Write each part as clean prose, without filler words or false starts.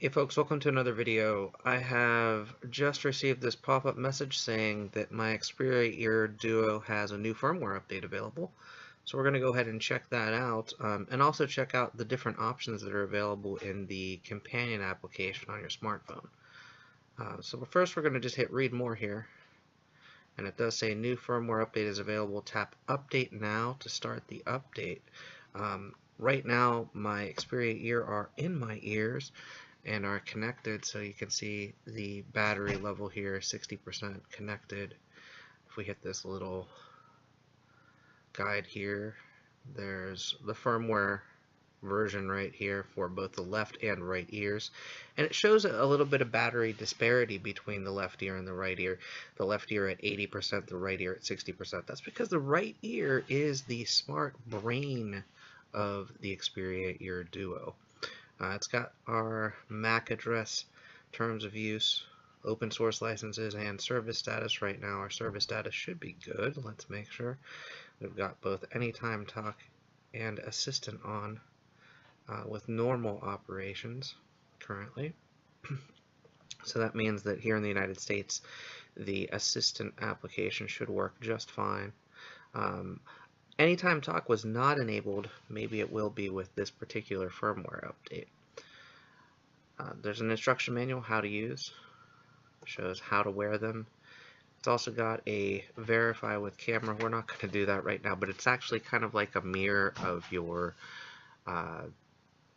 Hey folks, welcome to another video. I have just received this pop-up message saying that my Xperia Ear Duo has a new firmware update available. So we're going to go ahead and check that out, and also check out the different options that are available in the companion application on your smartphone. So first we're going to just hit read more here, and it does say new firmware update is available. Tap update now to start the update. Right now my Xperia Ear are in my ears and are connected, so you can see the battery level here, 60% connected. If we hit this little guide here, there's the firmware version right here for both the left and right ears, and it shows a little bit of battery disparity between the left ear and the right ear. The left ear at 80%, the right ear at 60%. That's because the right ear is the smart brain of the Xperia Ear Duo. It's got our MAC address, terms of use, open source licenses, and service status. Right now our service status should be good. Let's make sure. We've got both Anytime Talk and Assistant on with normal operations currently. So that means that here in the United States the Assistant application should work just fine. Anytime Talk was not enabled. Maybe it will be with this particular firmware update. There's an instruction manual how to use. It shows how to wear them. It's also got a verify with camera. We're not going to do that right now, but it's actually kind of like a mirror of your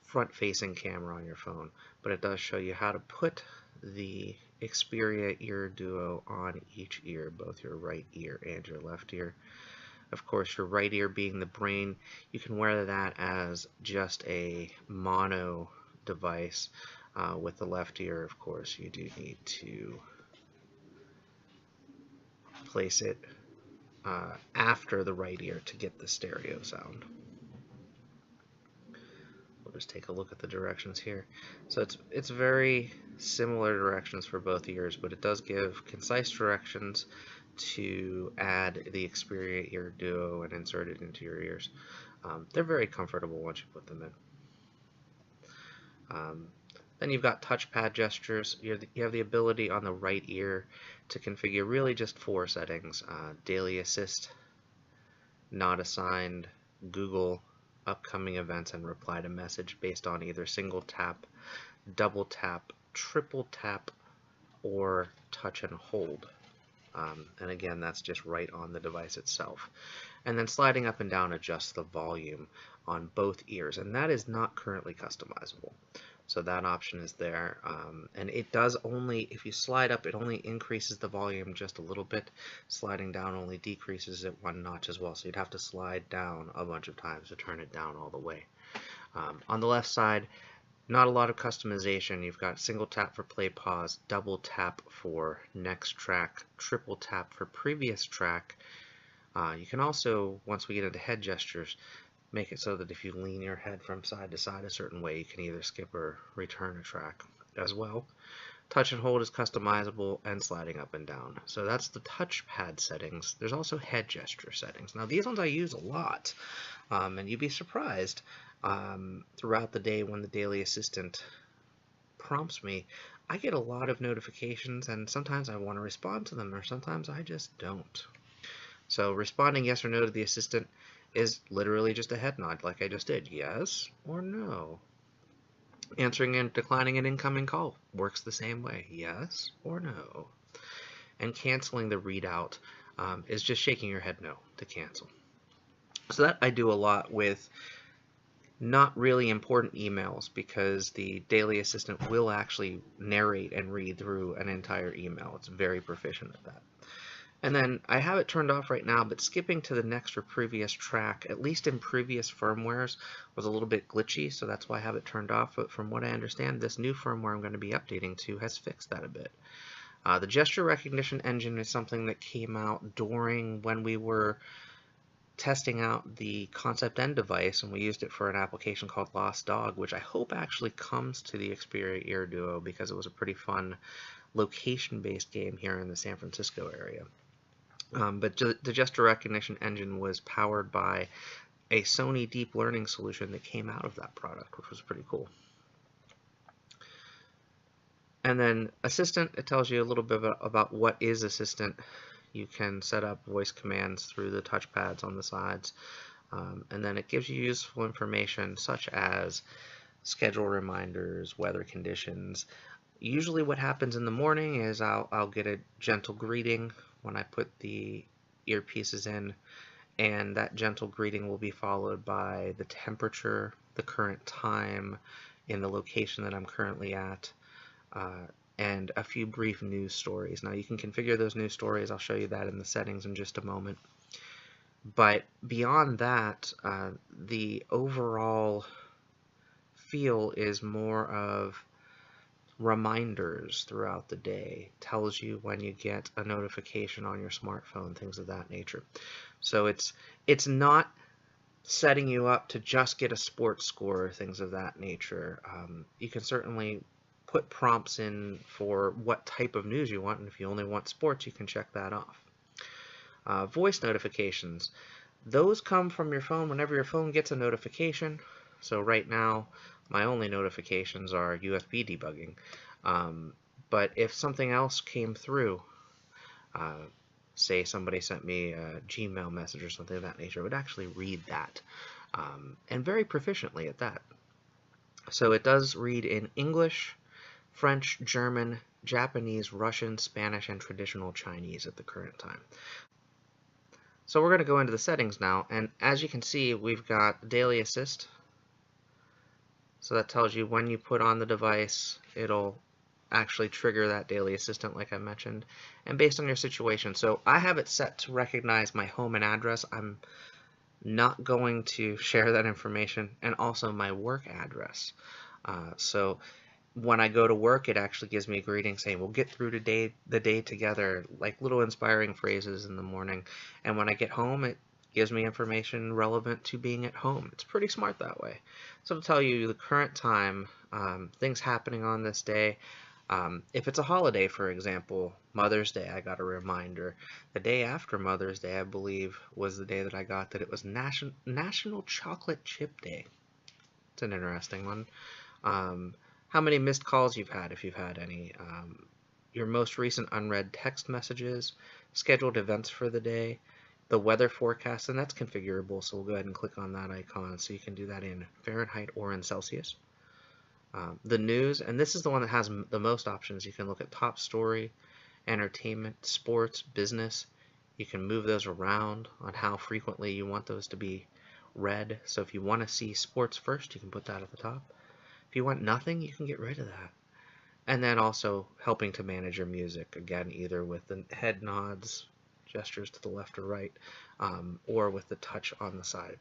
front-facing camera on your phone. But it does show you how to put the Xperia Ear Duo on each ear, both your right ear and your left ear. Of course, your right ear being the brain, you can wear that as just a mono device. With the left ear, of course, you do need to place it after the right ear to get the stereo sound. We'll just take a look at the directions here. So it's very similar directions for both ears, but it does give concise directions to add the Xperia Ear Duo and insert it into your ears. They're very comfortable once you put them in. Then you've got touchpad gestures. You have the ability on the right ear to configure really just 4 settings: daily assist, not assigned, Google, upcoming events, and reply to message based on either single tap, double tap, triple tap, or touch and hold. And again, that's just right on the device itself. And then sliding up and down adjusts the volume on both ears, and that is not currently customizable. So that option is there, and it does only, if you slide up, it only increases the volume just a little bit. Sliding down only decreases it 1 notch as well, so you'd have to slide down a bunch of times to turn it down all the way. On the left side, not a lot of customization. You've got single tap for play pause, double tap for next track, triple tap for previous track. You can also, once we get into head gestures, make it so that if you lean your head from side to side a certain way, you can either skip or return a track as well. Touch and hold is customizable, and sliding up and down. So that's the touchpad settings. There's also head gesture settings. Now these ones I use a lot, and you'd be surprised throughout the day when the daily assistant prompts me. I get a lot of notifications, and sometimes I want to respond to them, or sometimes I just don't. So responding yes or no to the assistant is literally just a head nod like I just did. Yes or no. Answering and declining an incoming call works the same way. Yes or no. And canceling the readout is just shaking your head no to cancel. So that I do a lot with not really important emails, because the daily assistant will actually narrate and read through an entire email. It's very proficient at that. And then I have it turned off right now, but skipping to the next or previous track, at least in previous firmwares, was a little bit glitchy, so that's why I have it turned off. But from what I understand, this new firmware I'm going to be updating to has fixed that a bit. The gesture recognition engine is something that came out during when we were testing out the Concept N device, and we used it for an application called Lost Dog, which I hope actually comes to the Xperia Ear Duo, because it was a pretty fun location-based game here in the San Francisco area. But the gesture recognition engine was powered by a Sony deep learning solution that came out of that product, which was pretty cool. And then Assistant, it tells you a little bit about what is Assistant. You can set up voice commands through the touchpads on the sides. And then it gives you useful information such as schedule reminders, weather conditions. Usually what happens in the morning is I'll get a gentle greeting when I put the earpieces in, and that gentle greeting will be followed by the temperature, the current time in the location that I'm currently at, and a few brief news stories. Now you can configure those news stories. I'll show you that in the settings in just a moment. But beyond that, the overall feel is more of reminders throughout the day, tells you when you get a notification on your smartphone, things of that nature. So it's not setting you up to just get a sports score or things of that nature. You can certainly put prompts in for what type of news you want, and if you only want sports, you can check that off. Voice notifications. Those come from your phone whenever your phone gets a notification. So right now, my only notifications are USB debugging. But if something else came through, say somebody sent me a Gmail message or something of that nature, it would actually read that, and very proficiently at that. So it does read in English, French, German, Japanese, Russian, Spanish, and traditional Chinese at the current time. So we're going to go into the settings now, and as you can see, we've got Daily Assist. So that tells you when you put on the device, it'll actually trigger that Daily Assistant like I mentioned, and based on your situation. So I have it set to recognize my home and address. I'm not going to share that information, and also my work address. So when I go to work, it actually gives me a greeting saying, we'll get through the day together, like little inspiring phrases in the morning. And when I get home, it gives me information relevant to being at home. It's pretty smart that way. So it'll tell you the current time, things happening on this day. If it's a holiday, for example, Mother's Day, I got a reminder. The day after Mother's Day, I believe, was the day that I got that it was National Chocolate Chip Day. It's an interesting one. How many missed calls you've had, if you've had any, your most recent unread text messages, scheduled events for the day, the weather forecast, and that's configurable, so we'll go ahead and click on that icon so you can do that in Fahrenheit or in Celsius. The news, and this is the one that has the most options. You can look at top story, entertainment, sports, business. You can move those around on how frequently you want those to be read. So if you want to see sports first, you can put that at the top. If you want nothing, you can get rid of that. And then also helping to manage your music, again, either with the head nods, gestures to the left or right, or with the touch on the side.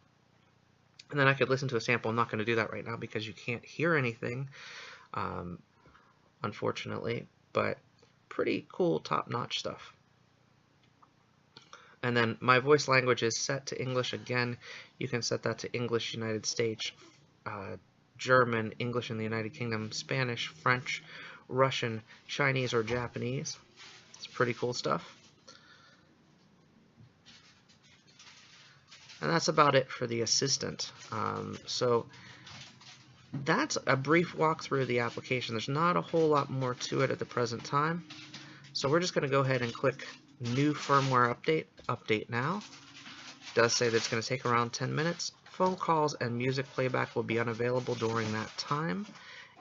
And then I could listen to a sample. I'm not going to do that right now because you can't hear anything, unfortunately, but pretty cool, top-notch stuff. And then my voice language is set to English again. You can set that to English United States, German, English in the United Kingdom, Spanish, French, Russian, Chinese, or Japanese. It's pretty cool stuff. And that's about it for the Assistant. So that's a brief walkthrough of the application. There's not a whole lot more to it at the present time. So we're just going to go ahead and click New Firmware Update, Update Now. It does say that it's going to take around 10 minutes. Phone calls and music playback will be unavailable during that time.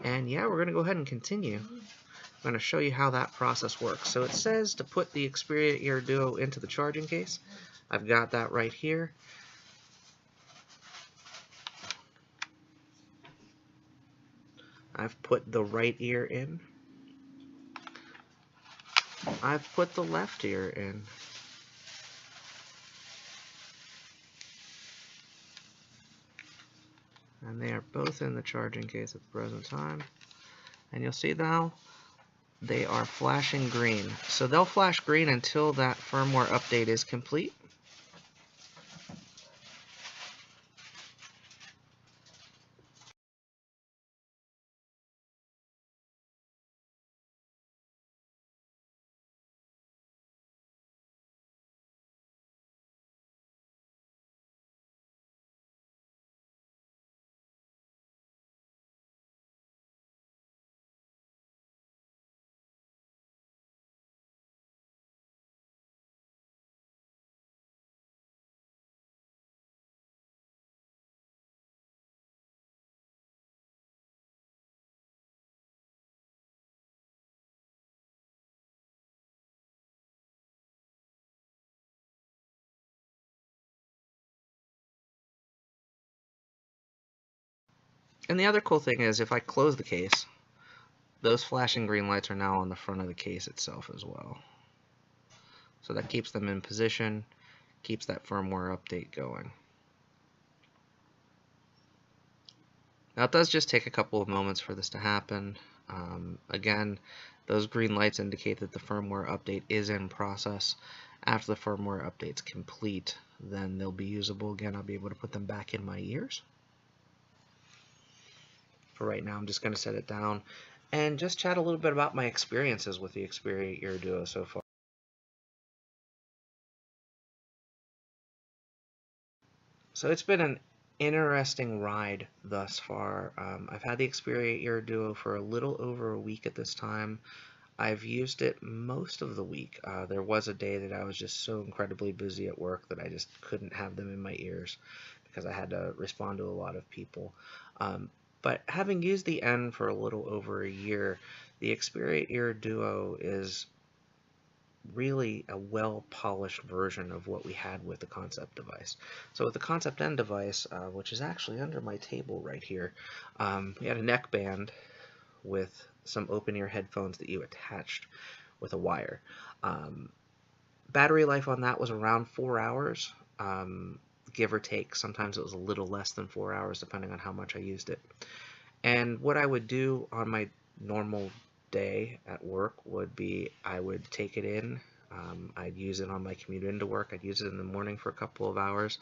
And yeah, we're going to go ahead and continue. I'm going to show you how that process works. So it says to put the Xperia Ear Duo into the charging case. I've got that right here. I've put the right ear in. I've put the left ear in. And they are both in the charging case at the present time. And you'll see now they are flashing green. So they'll flash green until that firmware update is complete. And the other cool thing is if I close the case, those flashing green lights are now on the front of the case itself as well. So that keeps them in position, keeps that firmware update going. Now it does just take a couple of moments for this to happen. Again, those green lights indicate that the firmware update is in process. After the firmware update's complete, then they'll be usable again. I'll be able to put them back in my ears. For right now, I'm just going to set it down and just chat a little bit about my experiences with the Xperia Ear Duo so far. So it's been an interesting ride thus far. I've had the Xperia Ear Duo for a little over a week at this time. I've used it most of the week. There was a day that I was just so incredibly busy at work that I just couldn't have them in my ears because I had to respond to a lot of people. But having used the N for a little over a year, the Xperia Ear Duo is really a well-polished version of what we had with the concept device. So with the concept N device, which is actually under my table right here, we had a neck band with some open-ear headphones that you attached with a wire. Battery life on that was around 4 hours, give or take. Sometimes it was a little less than 4 hours depending on how much I used it. And what I would do on my normal day at work would be I would take it in, I'd use it on my commute into work, I'd use it in the morning for a couple of hours,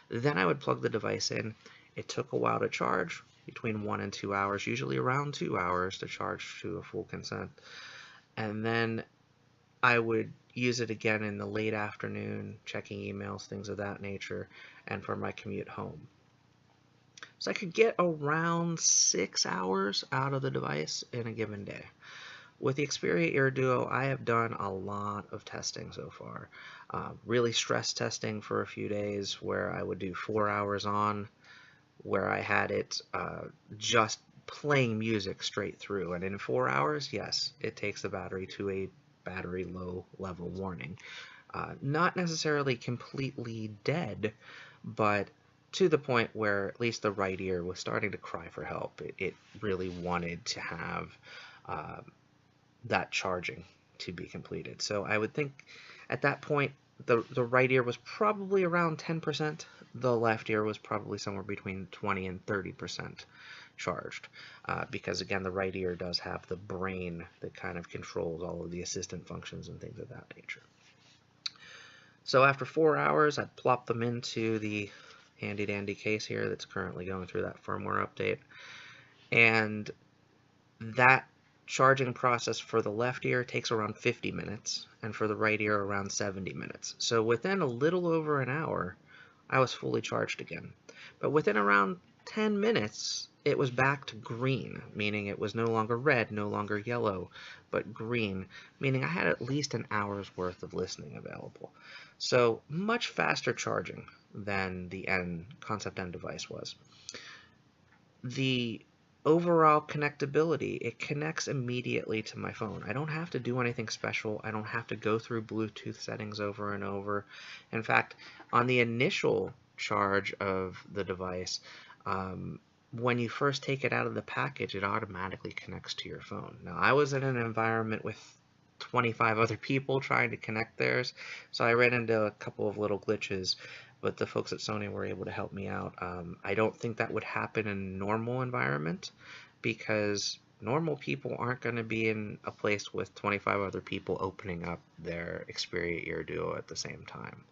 then I would plug the device in. It took a while to charge, between 1 and 2 hours, usually around 2 hours to charge to a full consent, and then I would use it again in the late afternoon, checking emails, things of that nature, and for my commute home. So I could get around 6 hours out of the device in a given day. With the Xperia Ear Duo, I have done a lot of testing so far. Really stress testing for a few days where I would do 4 hours on, where I had it just playing music straight through. And in 4 hours, yes, it takes the battery to a battery low level warning. Not necessarily completely dead, but to the point where at least the right ear was starting to cry for help. It really wanted to have that charging to be completed. So I would think at that point the right ear was probably around 10%. The left ear was probably somewhere between 20 and 30% charged, because again the right ear does have the brain that kind of controls all of the assistant functions and things of that nature. So after 4 hours, I'd plop them into the handy dandy case here that's currently going through that firmware update, and that charging process for the left ear takes around 50 minutes and for the right ear around 70 minutes. So within a little over an hour I was fully charged again, but within around 10 minutes it was back to green, meaning it was no longer red, no longer yellow, but green, meaning I had at least an hour's worth of listening available. So much faster charging than the Concept N device was. The overall connectability, it connects immediately to my phone. I don't have to do anything special. I don't have to go through Bluetooth settings over and over. In fact, on the initial charge of the device, when you first take it out of the package, it automatically connects to your phone. Now, I was in an environment with 25 other people trying to connect theirs, so I ran into a couple of little glitches, but the folks at Sony were able to help me out. I don't think that would happen in a normal environment, because normal people aren't going to be in a place with 25 other people opening up their Xperia Ear Duo at the same time.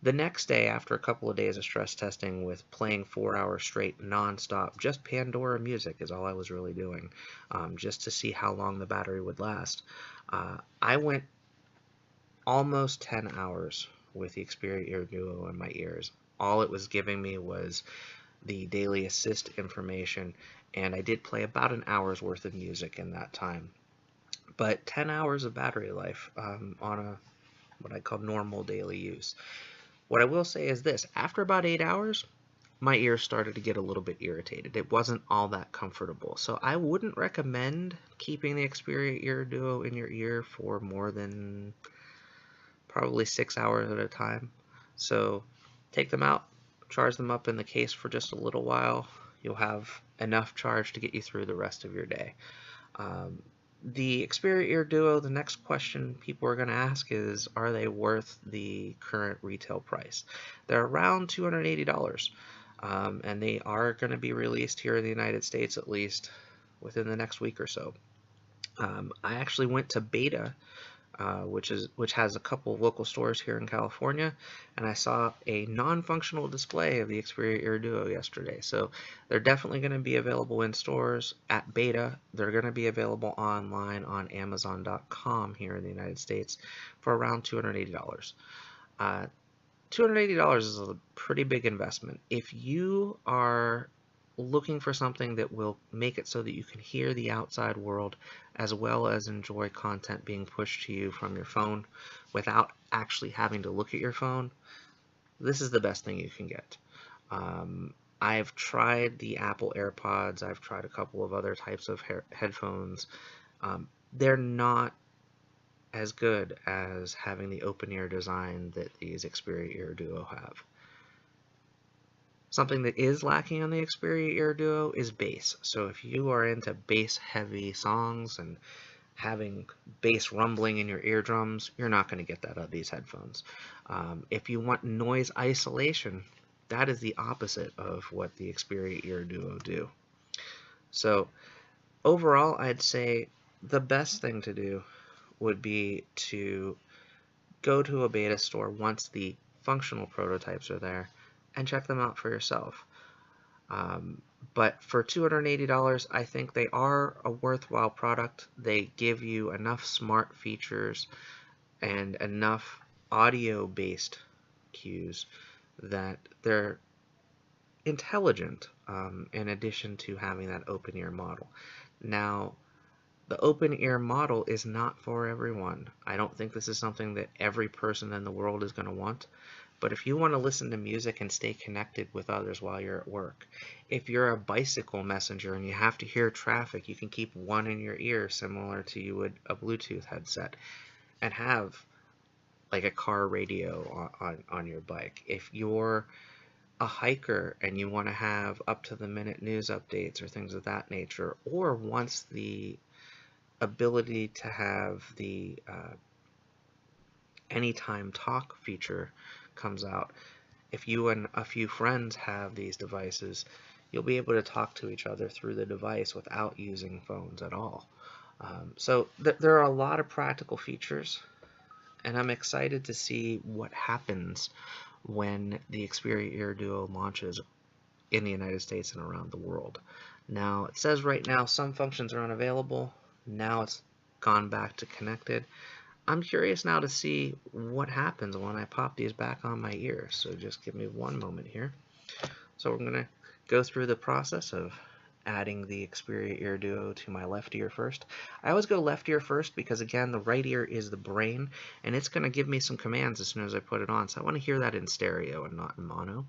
The next day, after a couple of days of stress testing with playing 4 hours straight non-stop, just Pandora music is all I was really doing, just to see how long the battery would last, I went almost 10 hours with the Xperia Ear Duo in my ears. All it was giving me was the daily assist information, and I did play about an hour's worth of music in that time. But 10 hours of battery life on what I call normal daily use. What I will say is this: after about 8 hours, my ears started to get a little bit irritated. It wasn't all that comfortable. So I wouldn't recommend keeping the Xperia Ear Duo in your ear for more than probably 6 hours at a time. So take them out, charge them up in the case for just a little while, you'll have enough charge to get you through the rest of your day. The Xperia Ear Duo, the next question people are going to ask is, are they worth the current retail price? They're around $280, and they are going to be released here in the United States at least within the next week or so. I actually went to Beta, which has a couple of local stores here in California, and I saw a non-functional display of the Xperia Ear Duo yesterday. So they're definitely going to be available in stores at Beta. They're going to be available online on Amazon.com here in the United States for around $280. $280 is a pretty big investment. If you are looking for something that will make it so that you can hear the outside world as well as enjoy content being pushed to you from your phone without actually having to look at your phone, this is the best thing you can get. I've tried the Apple AirPods, I've tried a couple of other types of headphones. They're not as good as having the open ear design that these Xperia Ear Duo have. Something that is lacking on the Xperia Ear Duo is bass. So if you are into bass-heavy songs and having bass rumbling in your eardrums, you're not going to get that out of these headphones. If you want noise isolation, that is the opposite of what the Xperia Ear Duo do. So overall, I'd say the best thing to do would be to go to a beta store once the functional prototypes are there and check them out for yourself. But for $280, I think they are a worthwhile product. They give you enough smart features and enough audio-based cues that they're intelligent, in addition to having that open ear model. Now, the open ear model is not for everyone. I don't think this is something that every person in the world is going to want. But if you want to listen to music and stay connected with others while you're at work, if you're a bicycle messenger and you have to hear traffic, you can keep one in your ear similar to you would a Bluetooth headset and have like a car radio on your bike. If you're a hiker and you want to have up-to-the-minute news updates or things of that nature, or once the ability to have the anytime talk feature comes out, if you and a few friends have these devices, you'll be able to talk to each other through the device without using phones at all. So there are a lot of practical features, and I'm excited to see what happens when the Xperia Ear Duo launches in the United States and around the world. Now, it says right now some functions are unavailable. Now it's gone back to connected. I'm curious now to see what happens when I pop these back on my ears. So just give me one moment here. So we're going to go through the process of adding the Xperia Ear Duo to my left ear first. I always go left ear first because, again, the right ear is the brain, and it's going to give me some commands as soon as I put it on. So I want to hear that in stereo and not in mono.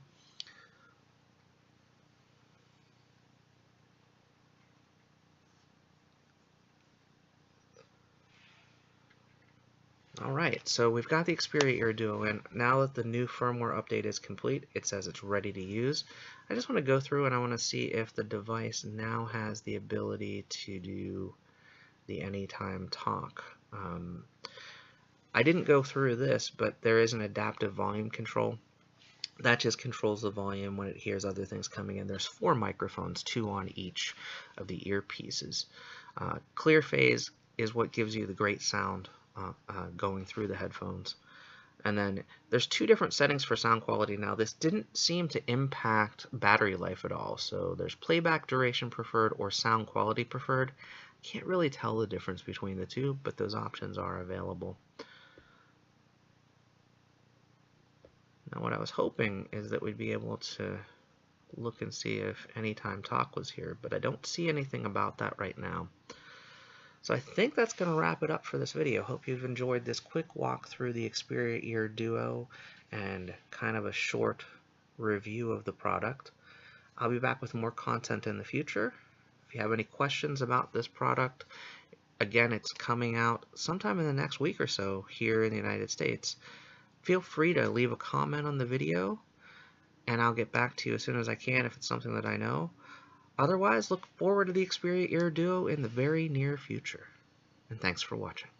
Alright, so we've got the Xperia Ear Duo in. Now that the new firmware update is complete, it says it's ready to use. I just want to go through and I want to see if the device now has the ability to do the anytime talk. I didn't go through this, but there is an adaptive volume control. That just controls the volume when it hears other things coming in. There's 4 microphones, 2 on each of the earpieces. Clear phase is what gives you the great sound going through the headphones. And then there's 2 different settings for sound quality. Now, this didn't seem to impact battery life at all. So there's playback duration preferred or sound quality preferred. Can't really tell the difference between the two, but those options are available. Now, what I was hoping is that we'd be able to look and see if anytime talk was here, but I don't see anything about that right now. So I think that's going to wrap it up for this video. Hope you've enjoyed this quick walk through the Xperia Ear Duo and kind of a short review of the product. I'll be back with more content in the future. If you have any questions about this product, again, it's coming out sometime in the next week or so here in the United States. Feel free to leave a comment on the video, and I'll get back to you as soon as I can if it's something that I know. Otherwise, look forward to the Xperia Ear Duo in the very near future. And thanks for watching.